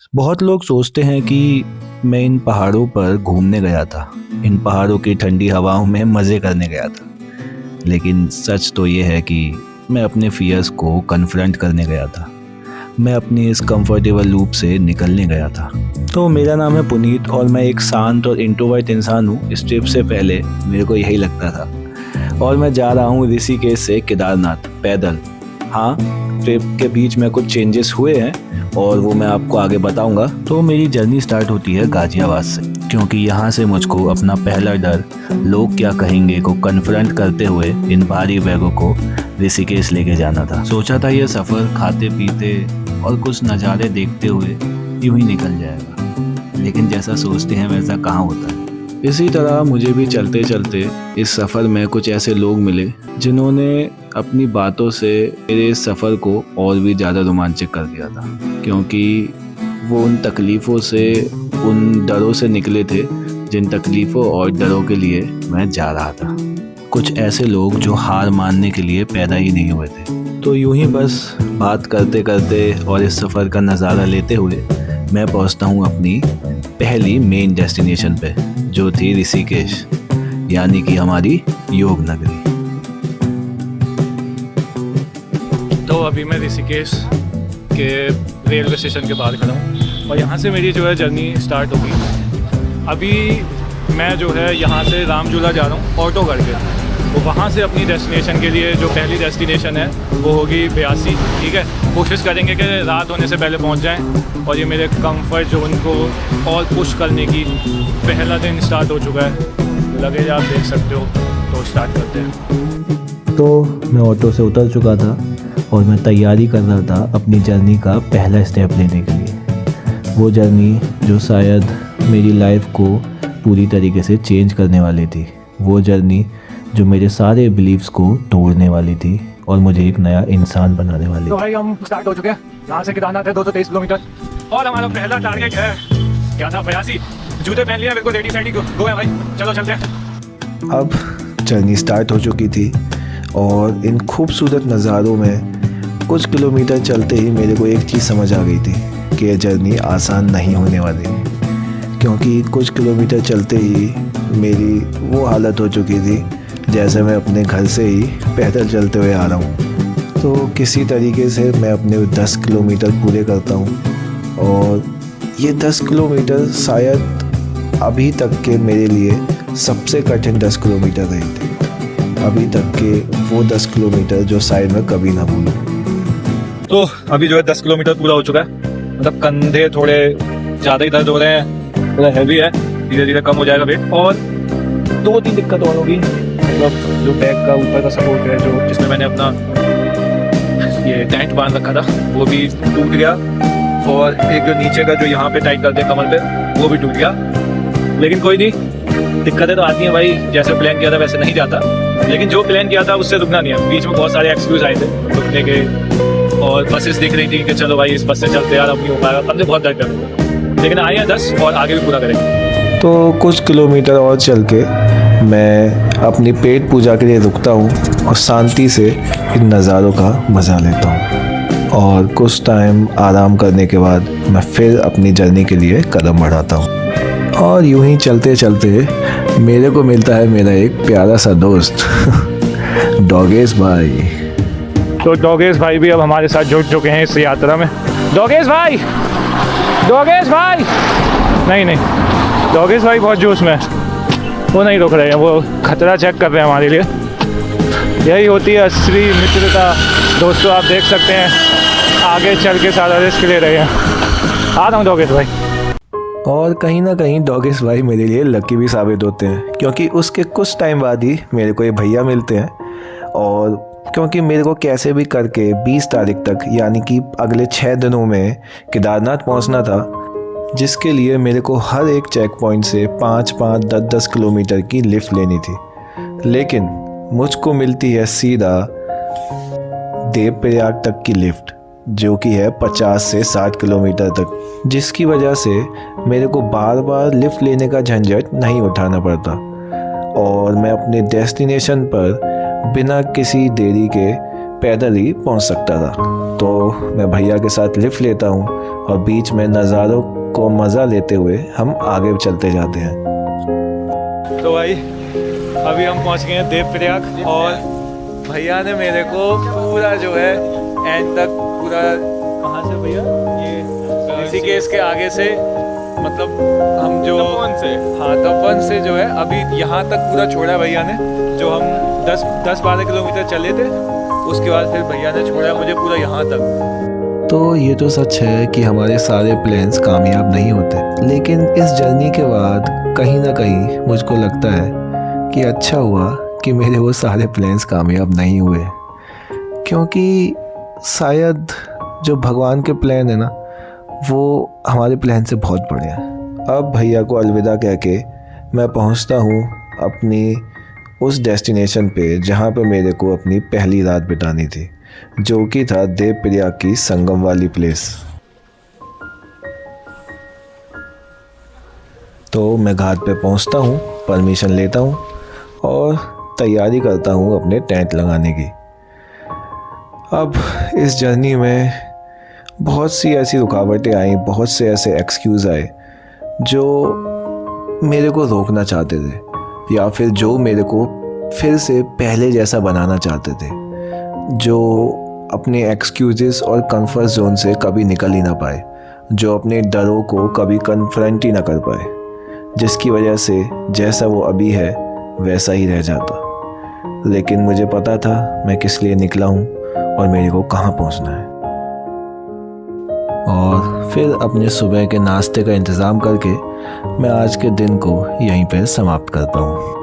बहुत लोग सोचते हैं कि मैं इन पहाड़ों पर घूमने गया था, इन पहाड़ों की ठंडी हवाओं में मज़े करने गया था। लेकिन सच तो ये है कि मैं अपने फियर्स को कन्फ्रंट करने गया था। मैं अपनी इस कंफर्टेबल लूप से निकलने गया था। तो मेरा नाम है पुनीत और मैं एक शांत और इंट्रोवर्ट इंसान हूँ। इस ट्रिप से पहले मेरे को यही लगता था। और मैं जा रहा हूँ ऋषिकेश से केदारनाथ पैदल। हाँ, ट्रिप के बीच में कुछ चेंजेस हुए हैं और वो मैं आपको आगे बताऊंगा। तो मेरी जर्नी स्टार्ट होती है गाजियाबाद से, क्योंकि यहाँ से मुझको अपना पहला डर, लोग क्या कहेंगे, को कन्फ्रंट करते हुए इन भारी बैगों को ऋषिकेश लेके जाना था। सोचा था ये सफ़र खाते पीते और कुछ नज़ारे देखते हुए यूं ही निकल जाएगा, लेकिन जैसा सोचते हैं वैसा कहाँ होता है। इसी तरह मुझे भी चलते चलते इस सफ़र में कुछ ऐसे लोग मिले जिन्होंने अपनी बातों से मेरे इस सफ़र को और भी ज़्यादा रोमांचक कर दिया था, क्योंकि वो उन तकलीफ़ों से, उन डरों से निकले थे जिन तकलीफ़ों और डरों के लिए मैं जा रहा था। कुछ ऐसे लोग जो हार मानने के लिए पैदा ही नहीं हुए थे। तो यूं ही बस बात करते करते और इस सफ़र का नज़ारा लेते हुए मैं पहुंचता हूं अपनी पहली मेन डेस्टिनेशन पे, जो थी ऋषिकेश, यानी कि हमारी योग नगरी। तो अभी मैं ऋषिकेश के रेलवे स्टेशन के बाहर खड़ा हूँ और यहाँ से मेरी जो है जर्नी स्टार्ट होगी। अभी मैं जो है यहाँ से रामझूला जा रहा हूँ ऑटो करके। तो वहाँ से अपनी डेस्टिनेशन के लिए जो पहली डेस्टिनेशन है वो होगी बयासी। ठीक है, कोशिश करेंगे कि रात होने से पहले पहुँच जाएं। और ये मेरे कंफर्ट जोन को और पुश करने की पहला दिन स्टार्ट हो चुका है। लगेज आप देख सकते हो, तो स्टार्ट करते हैं। तो मैं ऑटो से उतर चुका था और मैं तैयारी कर रहा था अपनी जर्नी का पहला स्टेप लेने के लिए। वो जर्नी जो शायद मेरी लाइफ को पूरी तरीके से चेंज करने वाली थी। वो जर्नी जो मेरे सारे बिलीव्स को तोड़ने वाली थी और मुझे एक नया इंसान बनाने वाली। तो भाई हम स्टार्ट हो चुके हैं। यहाँ से केदारनाथ है 223 किलोमीटर और हमारा पहला टारगेट है क्या था, 82। जूते पहन लिया, मेरे को रेडी सेडी गो है भाई, चलो चलते हैं। अब जर्नी स्टार्ट हो चुकी थी और इन खूबसूरत नज़ारों में कुछ किलोमीटर चलते ही मेरे को एक चीज़ समझ आ गई थी कि यह जर्नी आसान नहीं होने वाली, क्योंकि कुछ किलोमीटर चलते ही मेरी वो हालत हो चुकी थी जैसे मैं अपने घर से ही पैदल चलते हुए आ रहा हूँ। तो किसी तरीके से मैं अपने 10 किलोमीटर पूरे करता हूँ और ये 10 किलोमीटर शायद अभी तक के मेरे लिए सबसे कठिन 10 किलोमीटर रहे थे। अभी तक के वो 10 किलोमीटर जो शायद मैं कभी ना भूलूं। तो अभी जो है 10 किलोमीटर पूरा हो चुका है। मतलब कंधे थोड़े ज़्यादा ही दर्द हो रहे हैं, थोड़ा हैवी है, धीरे धीरे कम हो जाएगा वेट। और 2-3 दिक्कत और होगी। मतलब जो बैक का ऊपर का सपोर्ट है, जो जिसमें मैंने अपना ये टेंट बांध रखा था, वो भी टूट गया। और एक जो नीचे का जो यहाँ पे टाइट करते हैं कमर पे, वो भी टूट गया। लेकिन कोई नहीं, दिक्कतें तो आती हैं भाई, जैसे प्लान किया था वैसे नहीं जाता। लेकिन जो प्लान किया था उससे रुकना नहीं है। बीच में बहुत सारे एक्सक्यूज आए थे रुकने के, और बसेस दिख रही थी कि चलो भाई इस बस से चलते यार, अब नहीं हो पाएगा, हमने बहुत दर्द कर। लेकिन आए हैं 10 और आगे भी पूरा करेंगे। तो कुछ किलोमीटर और चल के मैं अपनी पेट पूजा के लिए रुकता हूँ और शांति से इन नज़ारों का मज़ा लेता हूँ। और कुछ टाइम आराम करने के बाद मैं फिर अपनी जर्नी के लिए कदम बढ़ाता हूँ। और यूं ही चलते चलते मेरे को मिलता है मेरा एक प्यारा सा दोस्त डॉगेश भाई। तो डॉगेश भाई भी अब हमारे साथ जुड़ चुके हैं इस यात्रा में। डॉगेश भाई, डॉगेश भाई, नहीं, डॉगेश भाई बहुत जोश में, वो नहीं रोक रहे हैं, वो खतरा चेक कर रहे हैं हमारे लिए। यही होती है असली मित्रता दोस्तों। आप देख सकते हैं आगे चल के सारा रिस्क ले रहे हैं। आ रहा हूँ डॉगेश भाई। और कहीं ना कहीं डॉगेश भाई मेरे लिए लकी भी साबित होते हैं, क्योंकि उसके कुछ टाइम बाद ही मेरे को ये भैया मिलते हैं। और क्योंकि मेरे को कैसे भी करके 20 तारीख तक, यानी कि अगले 6 दिनों में केदारनाथ पहुंचना था, जिसके लिए मेरे को हर एक चेक पॉइंट से 5-5, 10-10 किलोमीटर की लिफ्ट लेनी थी। लेकिन मुझको मिलती है सीधा देवप्रयाग तक की लिफ्ट, जो कि है 50 से 60 किलोमीटर तक, जिसकी वजह से मेरे को बार बार लिफ्ट लेने का झंझट नहीं उठाना पड़ता और मैं अपने डेस्टिनेशन पर बिना किसी देरी के पैदल ही पहुंच सकता था। तो मैं भैया के साथ लिफ्ट लेता हूं और बीच में नज़ारों को मज़ा लेते हुए हम आगे चलते जाते हैं। तो भाई अभी हम पहुंच गए हैं देवप्रयाग और भैया ने मेरे को पूरा जो है एंड तक पूरा, कहाँ से भैया, ये ऋषिकेश के आगे से, मतलब हम जो तपोवन से जो है अभी यहाँ तक पूरा छोड़ा भैया ने। जो हम 10-12 किलोमीटर चले थे, उसके बाद फिर भैया ने छोड़ा मुझे पूरा यहाँ तक। तो ये तो सच है कि हमारे सारे प्लान्स कामयाब नहीं होते, लेकिन इस जर्नी के बाद कहीं ना कहीं मुझको लगता है कि अच्छा हुआ कि मेरे वो सारे प्लान्स कामयाब नहीं हुए, क्योंकि शायद जो भगवान के प्लान है ना, वो हमारे प्लान से बहुत बड़े हैं। अब भैया को अलविदा कह के मैं पहुंचता हूँ अपनी उस डेस्टिनेशन पे जहाँ पे मेरे को अपनी पहली रात बितानी थी, जो कि था देवप्रयाग की संगम वाली प्लेस। तो मैं घाट पे पहुंचता हूँ, परमिशन लेता हूँ और तैयारी करता हूँ अपने टेंट लगाने की। अब इस जर्नी में बहुत सी ऐसी रुकावटें आई, बहुत से ऐसे एक्सक्यूज़ आए जो मेरे को रोकना चाहते थे, या फिर जो मेरे को फिर से पहले जैसा बनाना चाहते थे, जो अपने एक्सक्यूज़ेस और कंफर्ट जोन से कभी निकल ही ना पाए, जो अपने डरों को कभी कन्फ्रंट ही ना कर पाए, जिसकी वजह से जैसा वो अभी है वैसा ही रह जाता। लेकिन मुझे पता था मैं किस लिए निकला हूँ और मेरे को कहाँ पहुँचना है। और फिर अपने सुबह के नाश्ते का इंतज़ाम करके मैं आज के दिन को यहीं पर समाप्त करता हूँ।